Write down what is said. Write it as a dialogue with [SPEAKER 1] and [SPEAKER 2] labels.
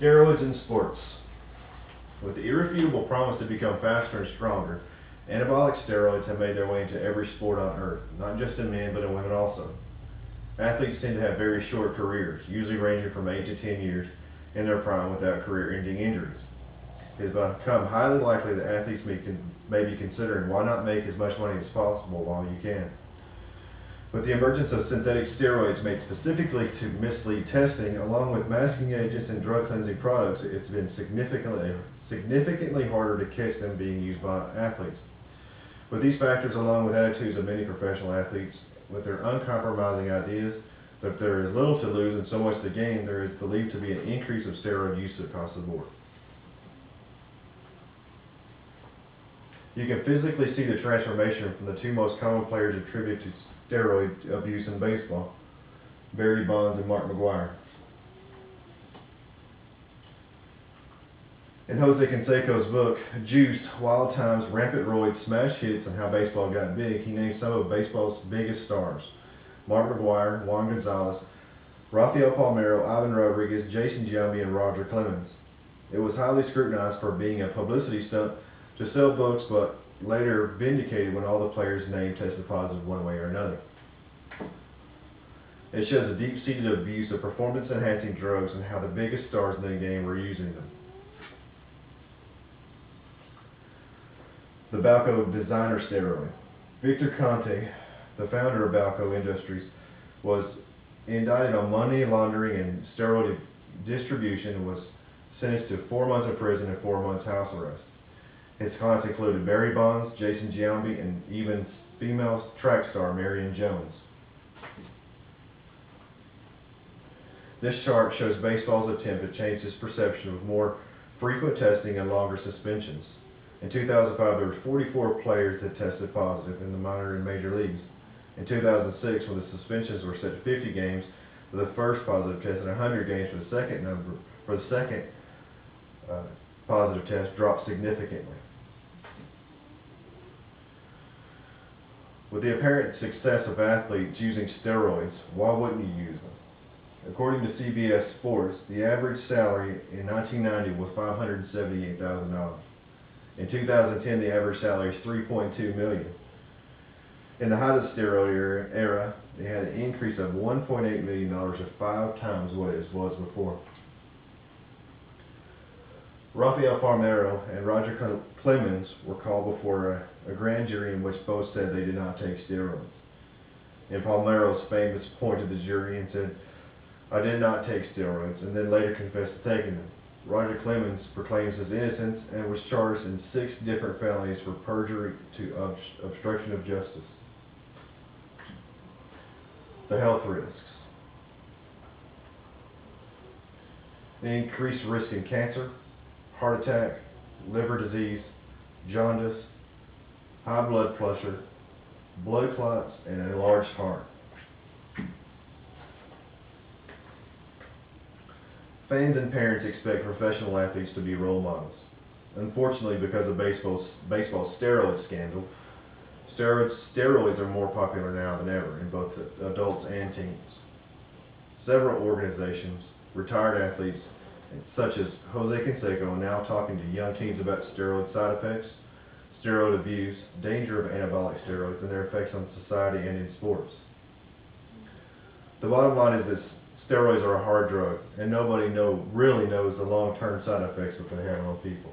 [SPEAKER 1] Steroids in sports. With the irrefutable promise to become faster and stronger, anabolic steroids have made their way into every sport on earth, not just in men but in women also. Athletes tend to have very short careers, usually ranging from 8 to 10 years in their prime without career-ending injuries. It has become highly likely that athletes may be considering why not make as much money as possible while you can. With the emergence of synthetic steroids made specifically to mislead testing, along with masking agents and drug cleansing products, it's been significantly harder to catch them being used by athletes. With these factors, along with attitudes of many professional athletes, with their uncompromising ideas that there is little to lose and so much to gain, there is believed to be an increase of steroid use across the board. You can physically see the transformation from the two most common players attributed to steroid abuse in baseball, Barry Bonds and Mark McGwire. In Jose Canseco's book, Juiced, Wild Times, Rampant Roids, Smash Hits, and How Baseball Got Big, he named some of baseball's biggest stars: Mark McGwire, Juan Gonzalez, Rafael Palmeiro, Ivan Rodriguez, Jason Giambi, and Roger Clemens. It was highly scrutinized for being a publicity stunt to sell books, but later vindicated when all the players' names tested positive one way or another. It shows the deep-seated abuse of performance-enhancing drugs and how the biggest stars in the game were using them. The Balco designer steroid. Victor Conte, the founder of Balco Industries, was indicted on money laundering and steroid distribution and was sentenced to 4 months of prison and 4 months house arrest. His clients included Barry Bonds, Jason Giambi, and even female track star Marion Jones. This chart shows baseball's attempt to change this perception with more frequent testing and longer suspensions. In 2005, there were 44 players that tested positive in the minor and major leagues. In 2006, when the suspensions were set to 50 games for the first positive test and 100 games for the second positive test, dropped significantly. With the apparent success of athletes using steroids, why wouldn't you use them? According to CBS Sports, the average salary in 1990 was $578,000. In 2010, the average salary is $3.2 million. In the height of the steroid era, they had an increase of $1.8 million, or 5 times what it was before. Rafael Palmeiro and Roger Clemens were called before a grand jury in which both said they did not take steroids. And Palmeiro's famous pointed to the jury and said, "I did not take steroids," and then later confessed to taking them. Roger Clemens proclaims his innocence and was charged in 6 different felonies for perjury to obstruction of justice. The health risks. The increased risk in cancer, heart attack, liver disease, jaundice, high blood pressure, blood clots, and an enlarged heart. Fans and parents expect professional athletes to be role models. Unfortunately, because of baseball's steroid scandal, steroids are more popular now than ever in both adults and teens. Several organizations, retired athletes, such as Jose Canseco, are now talking to young teens about steroid side effects, steroid abuse, danger of anabolic steroids, and their effects on society and in sports. The bottom line is that steroids are a hard drug, and nobody really knows the long-term side effects that they have on people.